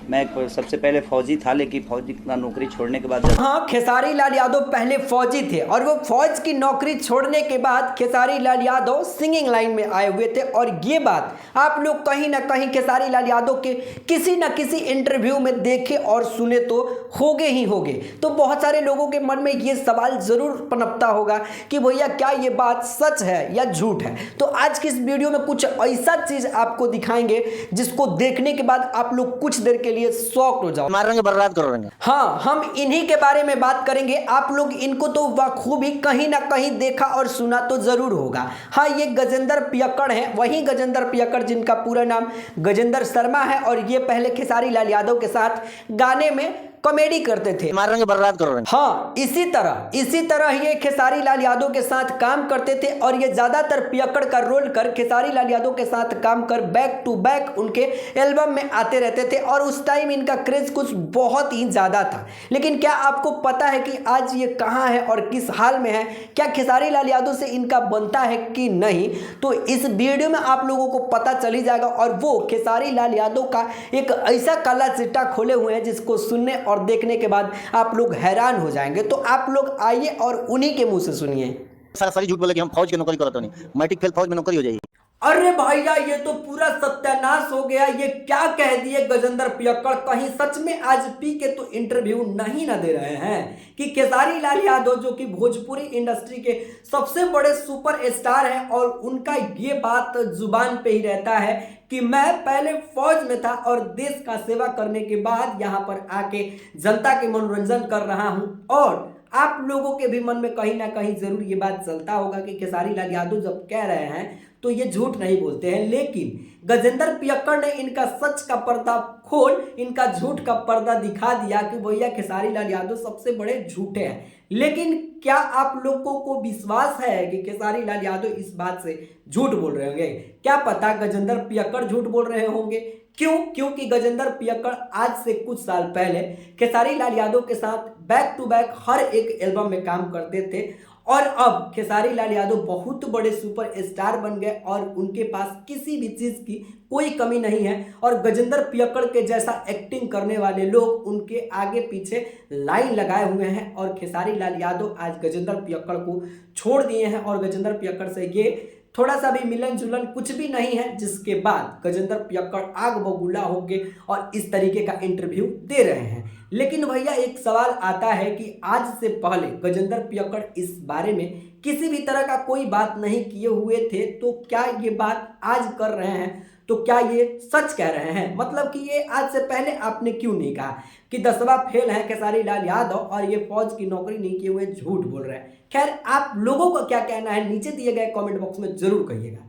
मैं सबसे पहले फौजी था, लेकिन फौजी का नौकरी छोड़ने के बाद हाँ, खेसारी लाल यादव पहले फौजी थे और वो फौज की नौकरी छोड़ने के बाद खेसारी लाल यादव सिंगिंग लाइन में आए हुए थे। और ये बात आप लोग कहीं ना कहीं खेसारी लाल यादव के किसी न किसी इंटरव्यू में देखे और सुने तो होगे ही होगे। तो बहुत सारे लोगों के मन में ये सवाल जरूर पनपता होगा कि भैया क्या ये बात सच है या झूठ है। तो आज की इस वीडियो में कुछ ऐसा चीज आपको दिखाएंगे जिसको देखने के बाद आप लोग कुछ देर के लिए शॉक हो जाओ, मारेंगे, बर्बाद करेंगे। हाँ, हम इन्हीं के बारे में बात करेंगे। आप लोग इनको तो बखूबी कहीं ना कहीं देखा और सुना तो जरूर होगा। हाँ, ये गजेंद्र पियक्कड़ है, वही गजेंद्र पियक्कड़ जिनका पूरा नाम गजेंद्र शर्मा है और ये पहले खेसारी लाल यादव के साथ गाने में कॉमेडी करते थे। मारेंगे, बर्बाद करेंगे। हाँ, इसी तरह ये खेसारी लाल यादव के साथ काम करते थे और ये ज्यादातर पियक्कड़ का रोल कर खेसारी लाल यादव के साथ काम कर बैक टू बैक उनके एल्बम में आते रहते थे और उस टाइम इनका क्रेज कुछ बहुत ही ज्यादा था। लेकिन क्या आपको पता है कि आज ये कहाँ है और किस हाल में है? क्या खेसारी लाल यादव से इनका बनता है कि नहीं? तो इस वीडियो में आप लोगों को पता चल ही जाएगा। और वो खेसारी लाल यादव का एक ऐसा काला चिट्ठा खोले हुए हैं जिसको सुनने और देखने के बाद आप लोग हैरान हो जाएंगे। तो आप लोग आइए और उन्हीं के मुंह से सुनिए। सारी झूठ बोले कि हम फौज की नौकरी करते नहीं, मैट्रिक फेल, फौज में नौकरी हो जाएगी। अरे भैया, ये तो पूरा सत्यानाश हो गया। ये क्या कह दिए गजेंद्र पियक्कड़? कहीं सच में आज पी के तो इंटरव्यू नहीं ना दे रहे हैं कि खेसारी लाल यादव जो कि भोजपुरी इंडस्ट्री के सबसे बड़े सुपर स्टार हैं और उनका ये बात जुबान पे ही रहता है कि मैं पहले फौज में था और देश का सेवा करने के बाद यहाँ पर आके जनता के मनोरंजन कर रहा हूँ। और आप लोगों के भी मन में कहीं ना कहीं जरूर ये बात चलता होगा कि खेसारी लाल यादव जब कह रहे हैं तो ये झूठ नहीं बोलते हैं। लेकिन गजेंद्र पियक्कड़ ने इनका सच का पर्दा खोल, इनका झूठ का पर्दा दिखा दिया कि भैया खेसारी लाल यादव सबसे बड़े झूठे हैं। लेकिन क्या आप लोगों को विश्वास है कि खेसारी लाल यादव इस बात से झूठ बोल रहे होंगे? क्या पता गजेंद्र पियक्कड़ झूठ बोल रहे होंगे। क्यों? क्योंकि गजेंद्र पियक्कड़ आज से कुछ साल पहले खेसारी लाल यादव के साथ बैक टू बैक हर एक एल्बम में काम करते थे और अब खेसारी लाल यादव बहुत बड़े सुपर स्टार बन गए और उनके पास किसी भी चीज की कोई कमी नहीं है। और गजेंद्र पियक्कड़ के जैसा एक्टिंग करने वाले लोग उनके आगे पीछे लाइन लगाए हुए हैं और खेसारी लाल यादव आज गजेंद्र पियक्कड़ को छोड़ दिए हैं और गजेंद्र पियक्कड़ से ये थोड़ा सा भी मिलन जुलन कुछ भी नहीं है, जिसके बाद गजेंद्र पियक्कड़ आग बबूला होके और इस तरीके का इंटरव्यू दे रहे हैं। लेकिन भैया एक सवाल आता है कि आज से पहले गजेंद्र पियक्कड़ इस बारे में किसी भी तरह का कोई बात नहीं किए हुए थे, तो क्या ये बात आज कर रहे हैं? तो क्या ये सच कह रहे हैं? मतलब कि ये आज से पहले आपने क्यों नहीं कहा कि 10वां फेल है खेसारी लाल यादव और ये फौज की नौकरी नहीं किए हुए झूठ बोल रहे हैं? खैर, आप लोगों को क्या कहना है नीचे दिए गए कमेंट बॉक्स में जरूर कहिएगा।